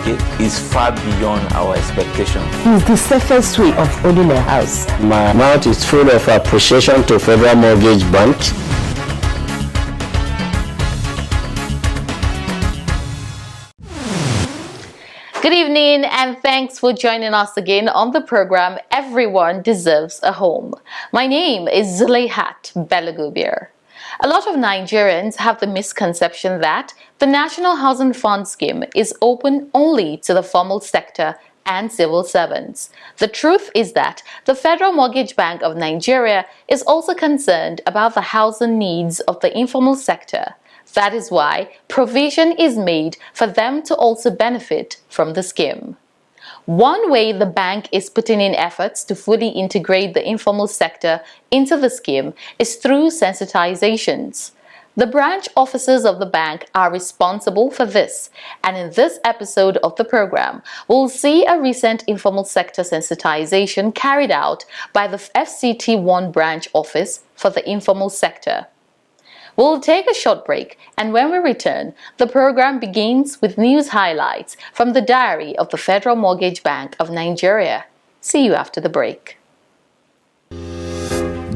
okay, is far beyond our expectation. It's the safest way of owning a house. My mouth is full of appreciation to Federal Mortgage Bank. Good evening and thanks for joining us again on the program Everyone Deserves a Home. My name is Zuleihat Belagubir. A lot of Nigerians have the misconception that the National Housing Fund scheme is open only to the formal sector and civil servants. The truth is that the Federal Mortgage Bank of Nigeria is also concerned about the housing needs of the informal sector. That is why provision is made for them to also benefit from the scheme. One way the bank is putting in efforts to fully integrate the informal sector into the scheme is through sensitizations. The branch officers of the bank are responsible for this, and in this episode of the program, we'll see a recent informal sector sensitization carried out by the FCT 1 branch office for the informal sector. We'll take a short break, and when we return, the program begins with news highlights from the diary of the Federal Mortgage Bank of Nigeria. See you after the break.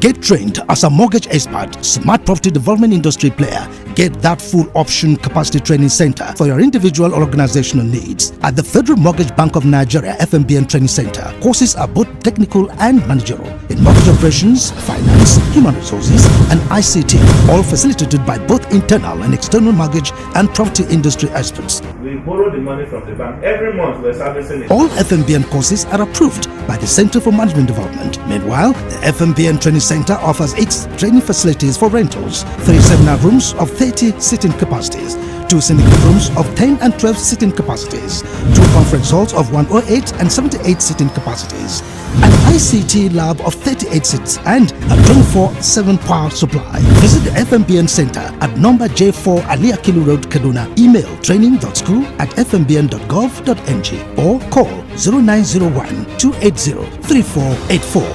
Get trained as a mortgage expert, smart property development industry player. Get that full option capacity training center for your individual or organizational needs at the Federal Mortgage Bank of Nigeria FMBN Training Center. Courses are both technical and managerial in mortgage operations, finance, human resources, and ICT, all facilitated by both internal and external mortgage and property industry experts. We borrow the money from the bank. Every month we're servicing it. All FMBN courses are approved by the Center for Management Development. Meanwhile, the FMBN Training Center offers 8 training facilities for rentals, 3 seminar rooms of 30 seating capacities, 2 syndicate rooms of 10 and 12 seating capacities, 2 conference halls of 108 and 78 seating capacities, an ICT lab of 38 seats, and a 24/7 power supply. Visit the FMBN Center at number J4 Ali Akilu Road, Kaduna. Email training.school@fmbn.gov.ng or call 0901 280 3484.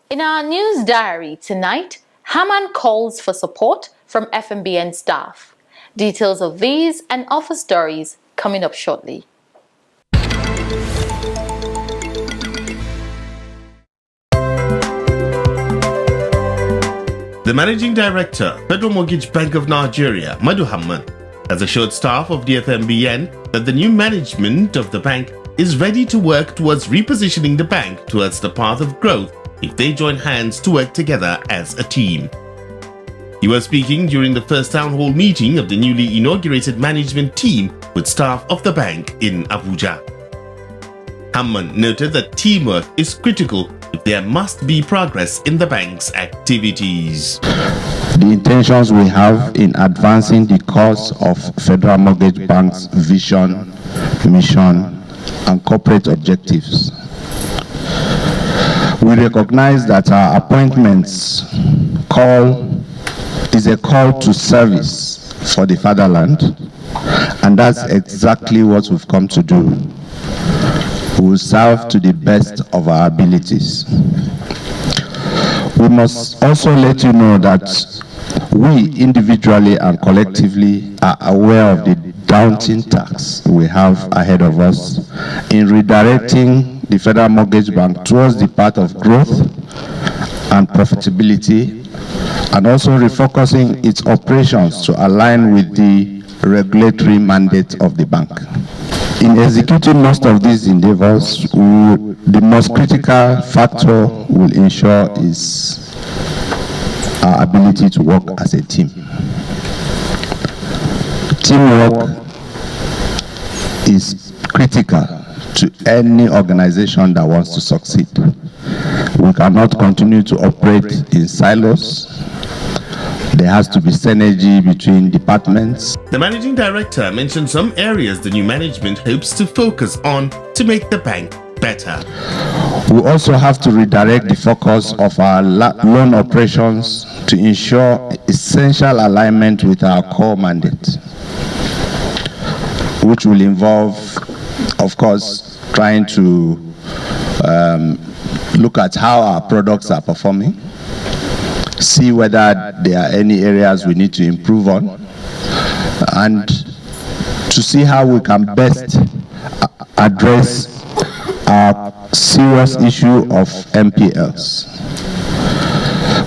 In our news diary tonight, Haman calls for support from FMBN staff. Details of these and other stories coming up shortly. The Managing Director, Federal Mortgage Bank of Nigeria, Madu Haman, has assured staff of the FMBN that the new management of the bank is ready to work towards repositioning the bank towards the path of growth if they join hands to work together as a team. He was speaking during the first town hall meeting of the newly inaugurated management team with staff of the bank in Abuja. Hammond noted that teamwork is critical if there must be progress in the bank's activities. The intentions we have in advancing the cause of Federal Mortgage Bank's vision, mission, and corporate objectives. We recognize that our appointments is a call to service for the fatherland, and that's exactly what we've come to do. We will serve to the best of our abilities. We must also let you know that we individually and collectively are aware of the daunting task we have ahead of us in redirecting the Federal Mortgage Bank towards the path of growth and profitability, and also refocusing its operations to align with the regulatory mandate of the bank. In executing most of these endeavors, the most critical factor we'll ensure is our ability to work as a team. Teamwork is critical to any organization that wants to succeed. We cannot continue to operate in silos. There has to be synergy between departments. The Managing Director mentioned some areas the new management hopes to focus on to make the bank better. We also have to redirect the focus of our loan operations to ensure essential alignment with our core mandate, which will involve, of course, trying to look at how our products are performing, see whether there are any areas we need to improve on, and to see how we can best address our serious issue of MPLs.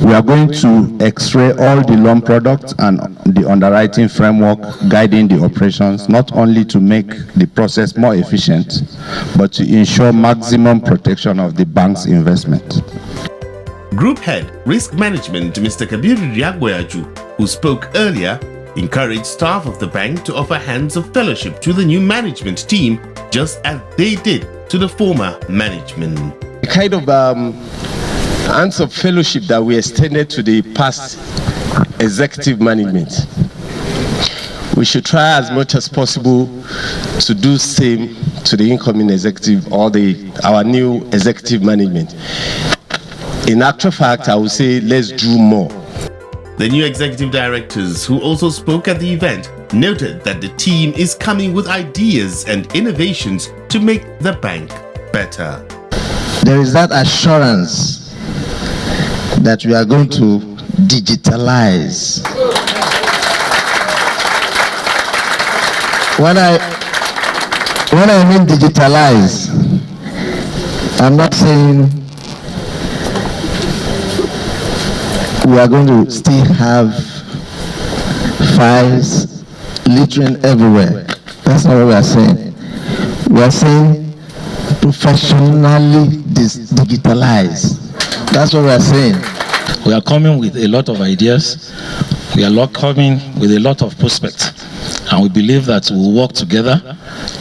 We are going to x-ray all the loan products and the underwriting framework guiding the operations, not only to make the process more efficient, but to ensure maximum protection of the bank's investment. Group Head Risk Management Mr. Kabir Riagboyaju, who spoke earlier, encouraged staff of the bank to offer hands of fellowship to the new management team, just as they did to the former management. The kind of hands of fellowship that we extended to the past executive management, we should try as much as possible to do same to the incoming executive or our new executive management. In actual fact, I would say let's do more. The new executive directors, who also spoke at the event, noted that the team is coming with ideas and innovations to make the bank better. There is that assurance that we are going to digitalize. When I mean digitalize, I'm not saying we are going to still have files littering everywhere. That's not what we are saying. We are saying professionally digitalize. That's what we are saying. We are coming with a lot of ideas. We are coming with a lot of prospects. And we believe that we will work together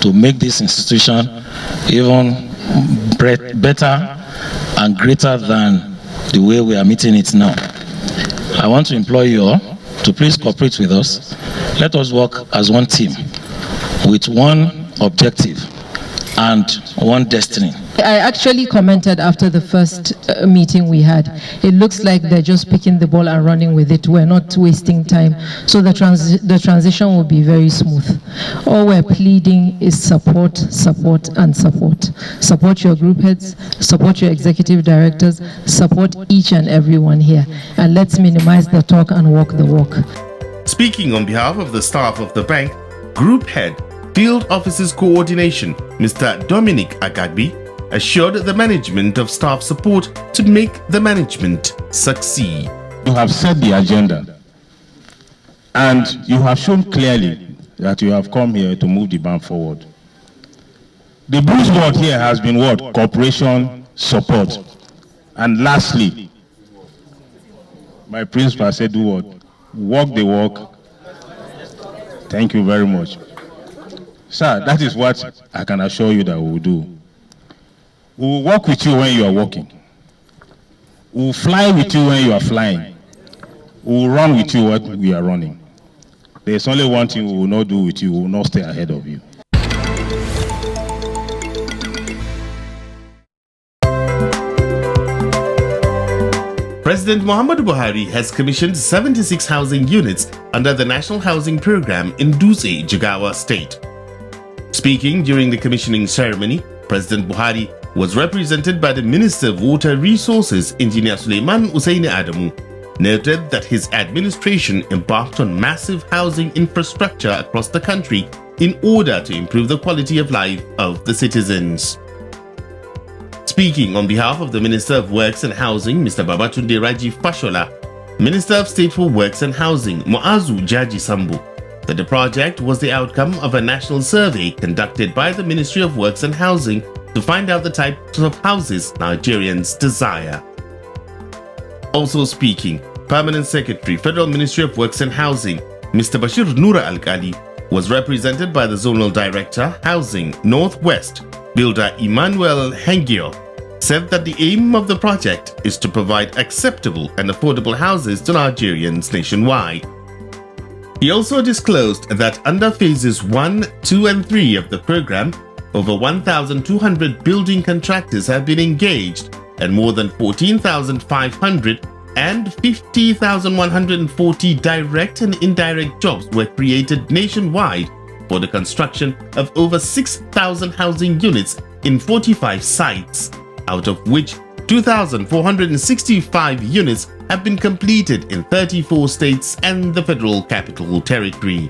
to make this institution even better and greater than the way we are meeting it now. I want to implore you all to please cooperate with us. Let us work as one team with one objective and one destiny. I actually commented after the first meeting we had. It looks like they're just picking the ball and running with it. We're not wasting time. So the transition will be very smooth. All we're pleading is support, support, and support. Support your group heads, support your executive directors, support each and everyone here. And let's minimize the talk and walk the walk. Speaking on behalf of the staff of the bank, Group Head Field Offices Coordination, Mr. Dominic Agagbi, assured the management of staff support to make the management succeed. You have set the agenda and you have shown clearly that you have come here to move the bank forward. The buzzword here has been what? Cooperation, support. And lastly, my principal said do what? Walk the walk. Thank you very much. Sir, that is what I can assure you that we will do. We will walk with you when you are walking. We will fly with you when you are flying. We will run with you when we are running. There is only one thing we will not do with you. We will not stay ahead of you. President Muhammadu Buhari has commissioned 76 housing units under the National Housing Program in Dutse, Jigawa State. Speaking during the commissioning ceremony, President Buhari was represented by the Minister of Water Resources, Engineer Suleiman Usaini Adamu, noted that his administration embarked on massive housing infrastructure across the country in order to improve the quality of life of the citizens. Speaking on behalf of the Minister of Works and Housing, Mr. Babatunde Raji Fashola, Minister of State for Works and Housing, Muazu Jaji Sambu, that the project was the outcome of a national survey conducted by the Ministry of Works and Housing to find out the types of houses Nigerians desire. Also speaking, Permanent Secretary, Federal Ministry of Works and Housing, Mr. Bashir Nura Al-Ghali, was represented by the Zonal Director, Housing, Northwest, Builder Emmanuel Hengio, said that the aim of the project is to provide acceptable and affordable houses to Nigerians nationwide. He also disclosed that under phases 1, 2 and 3 of the program, over 1,200 building contractors have been engaged and more than 14,500 and 50,140 direct and indirect jobs were created nationwide for the construction of over 6,000 housing units in 45 sites, out of which 2,465 units have been completed in 34 states and the Federal Capital Territory.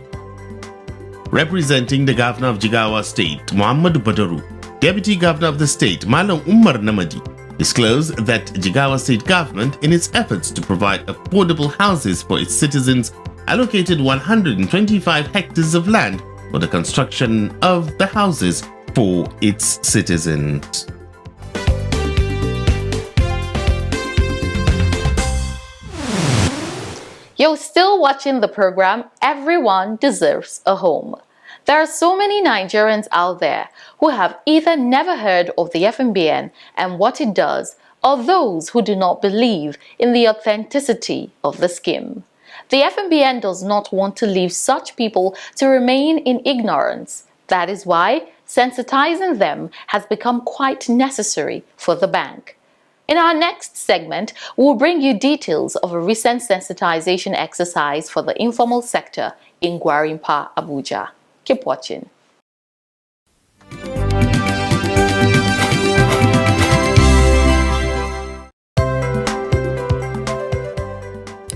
Representing the Governor of Jigawa State, Muhammadu Badaru, Deputy Governor of the state, Malam Umar Namadi, disclosed that Jigawa State Government, in its efforts to provide affordable houses for its citizens, allocated 125 hectares of land for the construction of the houses for its citizens. You're still watching the program, Everyone Deserves a Home. There are so many Nigerians out there who have either never heard of the FMBN and what it does, or those who do not believe in the authenticity of the scheme. The FMBN does not want to leave such people to remain in ignorance. That is why sensitizing them has become quite necessary for the bank. In our next segment, we'll bring you details of a recent sensitization exercise for the informal sector in Gwarimpa, Abuja. Keep watching.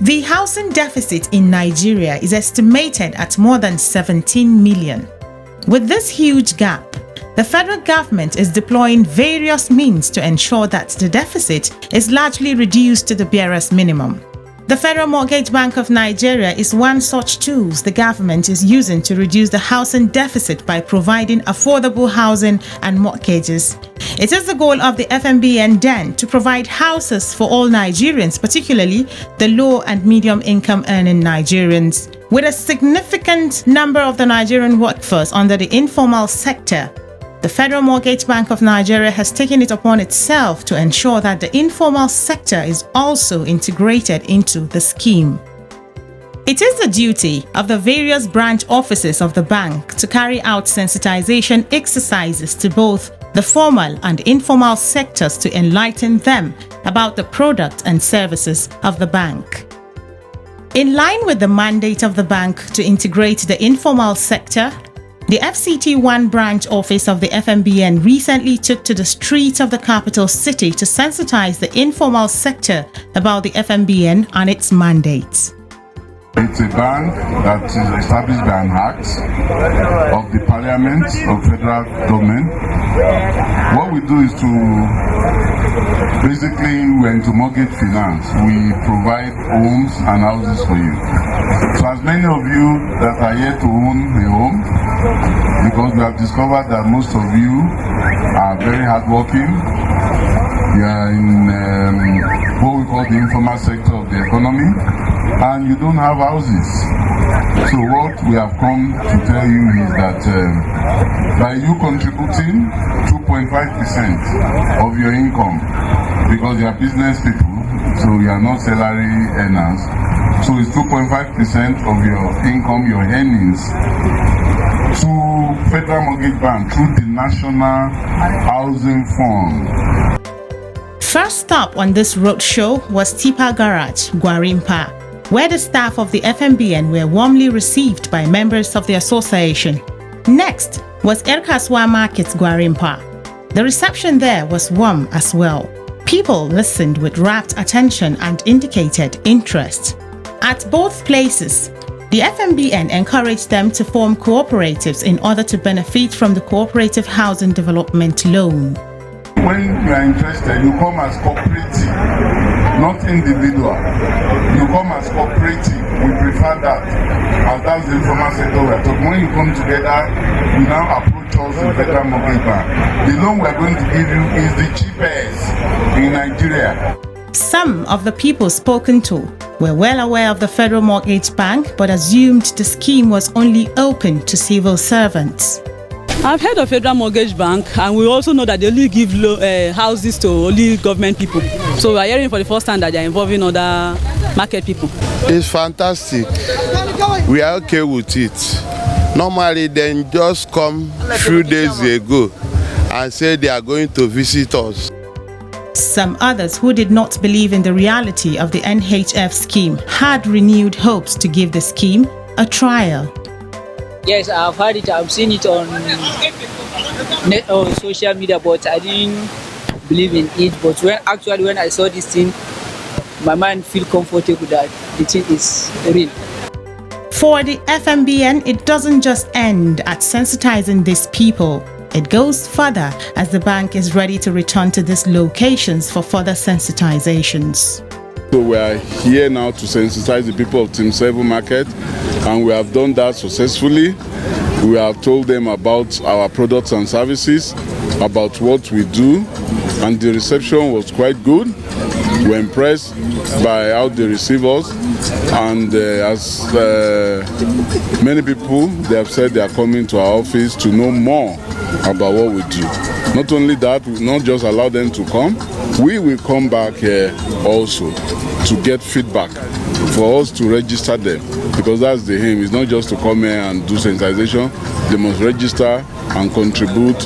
The housing deficit in Nigeria is estimated at more than 17 million. With this huge gap, the federal government is deploying various means to ensure that the deficit is largely reduced to the barest minimum. The Federal Mortgage Bank of Nigeria is one such tool the government is using to reduce the housing deficit by providing affordable housing and mortgages. It is the goal of the FMBN then to provide houses for all Nigerians, particularly the low and medium income earning Nigerians. With a significant number of the Nigerian workforce under the informal sector, the Federal Mortgage Bank of Nigeria has taken it upon itself to ensure that the informal sector is also integrated into the scheme. It is the duty of the various branch offices of the bank to carry out sensitization exercises to both the formal and informal sectors to enlighten them about the product and services of the bank. In line with the mandate of the bank to integrate the informal sector, the FCT 1 branch office of the FMBN recently took to the streets of the capital city to sensitize the informal sector about the FMBN and its mandates. It's a bank that is established by an act of the Parliament of Federal Government. What we do is to basically, we're into mortgage finance. We provide homes and houses for you. So as many of you that are here to own a home, because we have discovered that most of you are very hardworking, you are in what we call the informal sector of the economy, and you don't have houses. So what we have come to tell you is that by you contributing 2.5% of your income, because you are business people, so you are not salary earners, so it's 2.5% of your income, your earnings, to Federal Mortgage Bank through the National Housing Fund. First stop on this roadshow was Tipa Garage, Gwarimpa, where the staff of the FMBN were warmly received by members of the association. Next was Erkaswa Market, Gwarimpa. The reception there was warm as well. People listened with rapt attention and indicated interest. At both places, the FMBN encouraged them to form cooperatives in order to benefit from the cooperative housing development loan. When you are interested, you come as cooperative, not individual. You come as cooperative. We prefer that, as that's the informal sector we are talking. When you come together, you now approach us in Federal Mortgage Bank. The loan we are going to give you is the cheapest in Nigeria. Some of the people spoken to were well aware of the Federal Mortgage Bank, but assumed the scheme was only open to civil servants. I've heard of Federal Mortgage Bank, and we also know that they only give houses to only government people. So we are hearing for the first time that they are involving other market people. It's fantastic. We are okay with it. Normally, they just come a few days ago and say they are going to visit us. Some others who did not believe in the reality of the NHF scheme had renewed hopes to give the scheme a trial. Yes, I've heard it. I've seen it on social media, but I didn't believe in it, but when I saw this thing, my mind feel comfortable that the thing is real. For the FMBN, it doesn't just end at sensitizing these people. It goes further as the bank is ready to return to these locations for further sensitizations. So we are here now to sensitize the people of Team 7 Market, and we have done that successfully. We have told them about our products and services, about what we do, and the reception was quite good. We were impressed by how they receive us, and as many people, they have said they are coming to our office to know more about what we do. Not only that, we not just allow them to come, we will come back here also to get feedback for us to register them, because that's the aim. It's not just to come here and do sensitization. They must register and contribute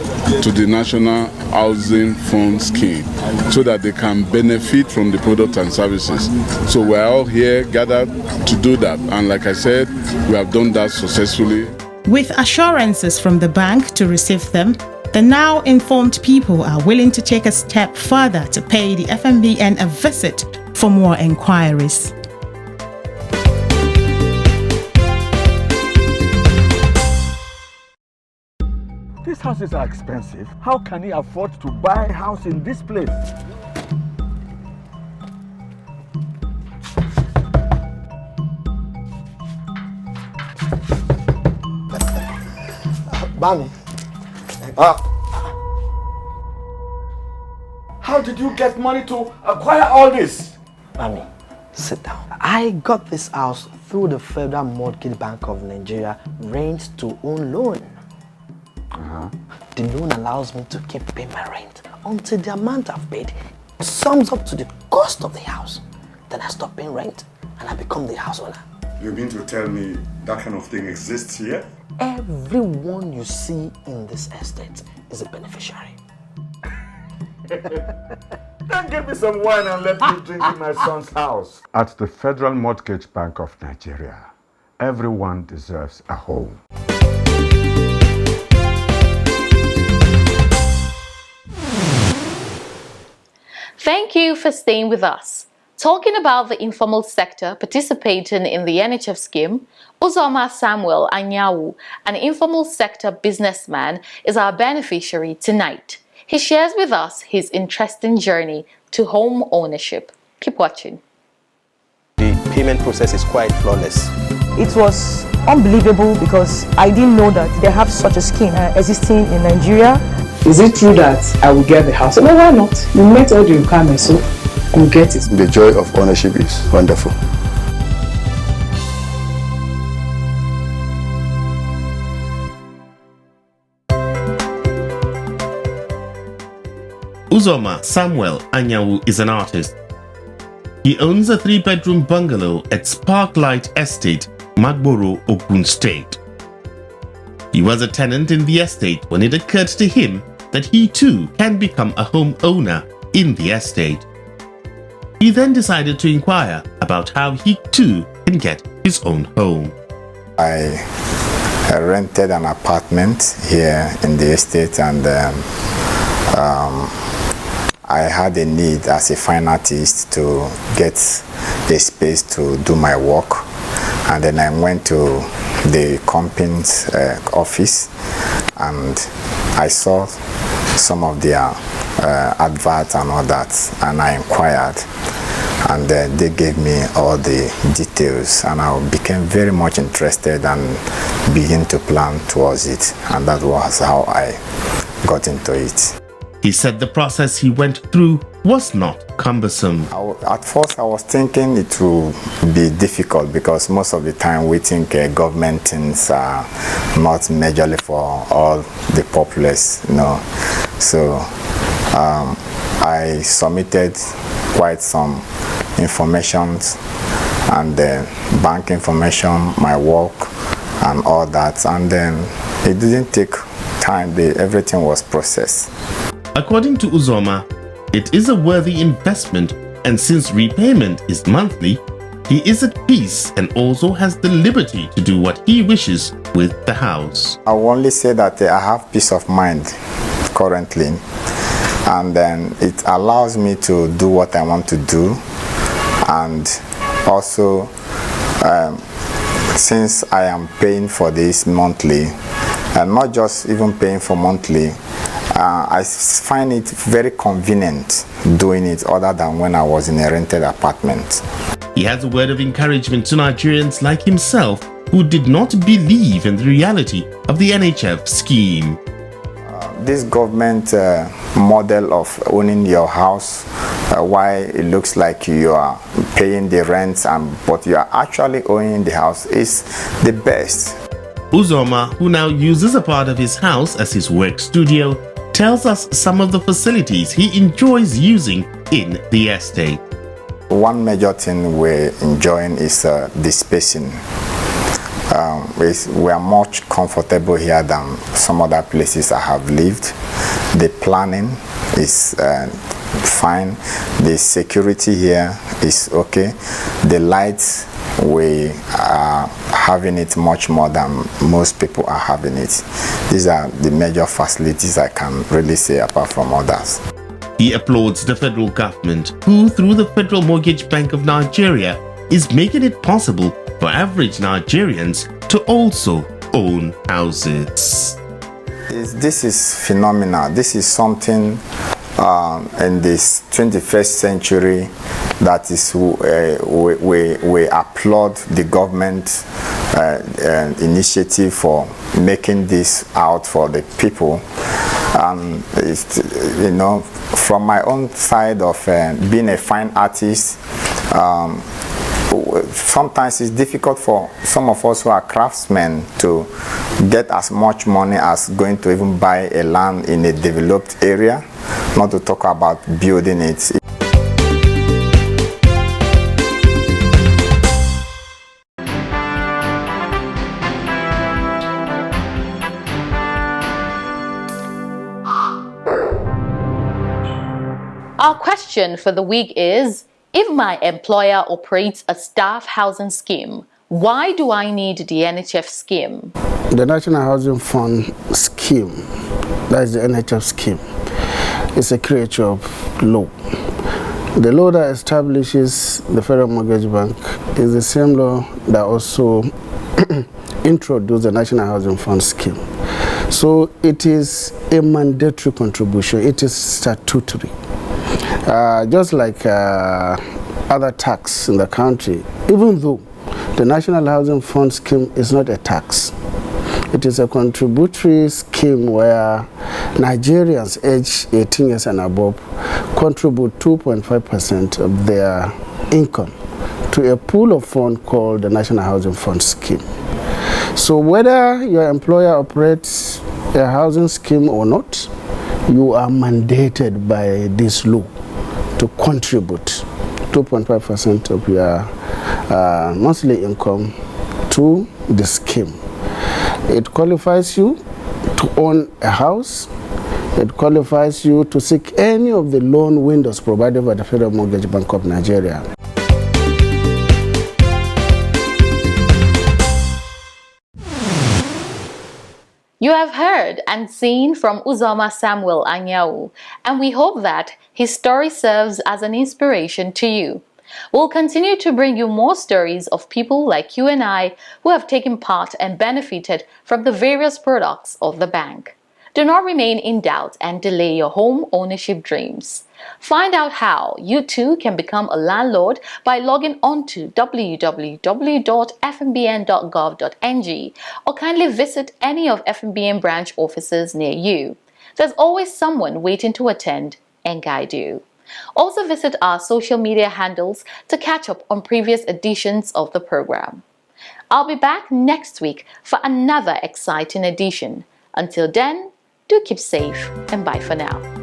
to the National Housing Fund scheme so that they can benefit from the products and services. So we're all here gathered to do that, and like I said, we have done that successfully. With assurances from the bank to receive them, the now informed people are willing to take a step further to pay the FMBN a visit for more inquiries. These houses are expensive. How can he afford to buy a house in this place? Bami. How did you get money to acquire all this? Bami, sit down. I got this house through the Federal Mortgage Bank of Nigeria rent-to-own loan. The loan allows me to keep paying my rent until the amount I've paid sums up to the cost of the house. Then I stop paying rent and I become the house owner. You mean to tell me that kind of thing exists here? Everyone you see in this estate is a beneficiary. Then give me some wine and let me drink in my son's house. At the Federal Mortgage Bank of Nigeria, everyone deserves a home. Thank you for staying with us. Talking about the informal sector participating in the NHF scheme, Uzoma Samuel Anyawu, an informal sector businessman, is our beneficiary tonight. He shares with us his interesting journey to home ownership. Keep watching. The payment process is quite flawless. It was unbelievable because I didn't know that they have such a scheme existing in Nigeria. Is it true that I will get the house? No, why not? You met all the requirements, so you'll get it. The joy of ownership is wonderful. Uzoma Samuel Anyawu is an artist. He owns a 3-bedroom bungalow at Sparklight Estate, Magboro, Ogun State. He was a tenant in the estate when it occurred to him that he too can become a homeowner in the estate. He then decided to inquire about how he too can get his own home. I rented an apartment here in the estate, and I had a need as a fine artist to get a space to do my work, and then I went to the company's office and I saw some of their adverts and all that, and I inquired, and they gave me all the details, and I became very much interested and began to plan towards it, and that was how I got into it. He said the process he went through was not cumbersome. At first I was thinking it would be difficult because most of the time we think government things are not majorly for all the populace, you know. So I submitted quite some information and bank information, my work and all that, and then it didn't take time, everything was processed. According to Uzoma, it is a worthy investment, and since repayment is monthly, he is at peace and also has the liberty to do what he wishes with the house. I will only say that I have peace of mind currently, and then it allows me to do what I want to do. And also, since I am paying for this monthly, and not just even paying for monthly, I find it very convenient doing it other than when I was in a rented apartment. He has a word of encouragement to Nigerians like himself who did not believe in the reality of the NHF scheme. This government model of owning your house, why it looks like you are paying the rent but you are actually owning the house, is the best. Uzoma, who now uses a part of his house as his work studio, tells us some of the facilities he enjoys using in the estate. One major thing we're enjoying is the spacing. We are much comfortable here than some other places I have lived. The planning is fine. The security here is okay. The lights, we are having it much more than most people are having it. These are the major facilities I can really say apart from others. He applauds the federal government, who through the Federal Mortgage Bank of Nigeria is making it possible for average Nigerians to also own houses. This is phenomenal. This is something in this 21st century that is we applaud the government initiative for making this out for the people. You know, from my own side of being a fine artist, sometimes it's difficult for some of us who are craftsmen to get as much money as going to even buy a land in a developed area, not to talk about building it. Our question for the week is, if my employer operates a staff housing scheme, why do I need the NHF scheme? The National Housing Fund scheme, that is the NHF scheme, is a creature of law. The law that establishes the Federal Mortgage Bank is the same law that also introduced the National Housing Fund scheme. So it is a mandatory contribution, it is statutory. Just like other tax in the country, even though the National Housing Fund scheme is not a tax. It is a contributory scheme where Nigerians aged 18 years and above contribute 2.5% of their income to a pool of funds called the National Housing Fund scheme. So whether your employer operates a housing scheme or not, you are mandated by this law to contribute 2.5% of your monthly income to the scheme. It qualifies you to own a house. It qualifies you to seek any of the loan windows provided by the Federal Mortgage Bank of Nigeria. You have heard and seen from Uzoma Samuel Anyau, and we hope that his story serves as an inspiration to you. We'll continue to bring you more stories of people like you and I who have taken part and benefited from the various products of the bank. Do not remain in doubt and delay your home ownership dreams. Find out how you too can become a landlord by logging on to www.fmbn.gov.ng or kindly visit any of FMBN branch offices near you. There's always someone waiting to attend and guide you. Also visit our social media handles to catch up on previous editions of the program. I'll be back next week for another exciting edition. Until then, do keep safe and bye for now.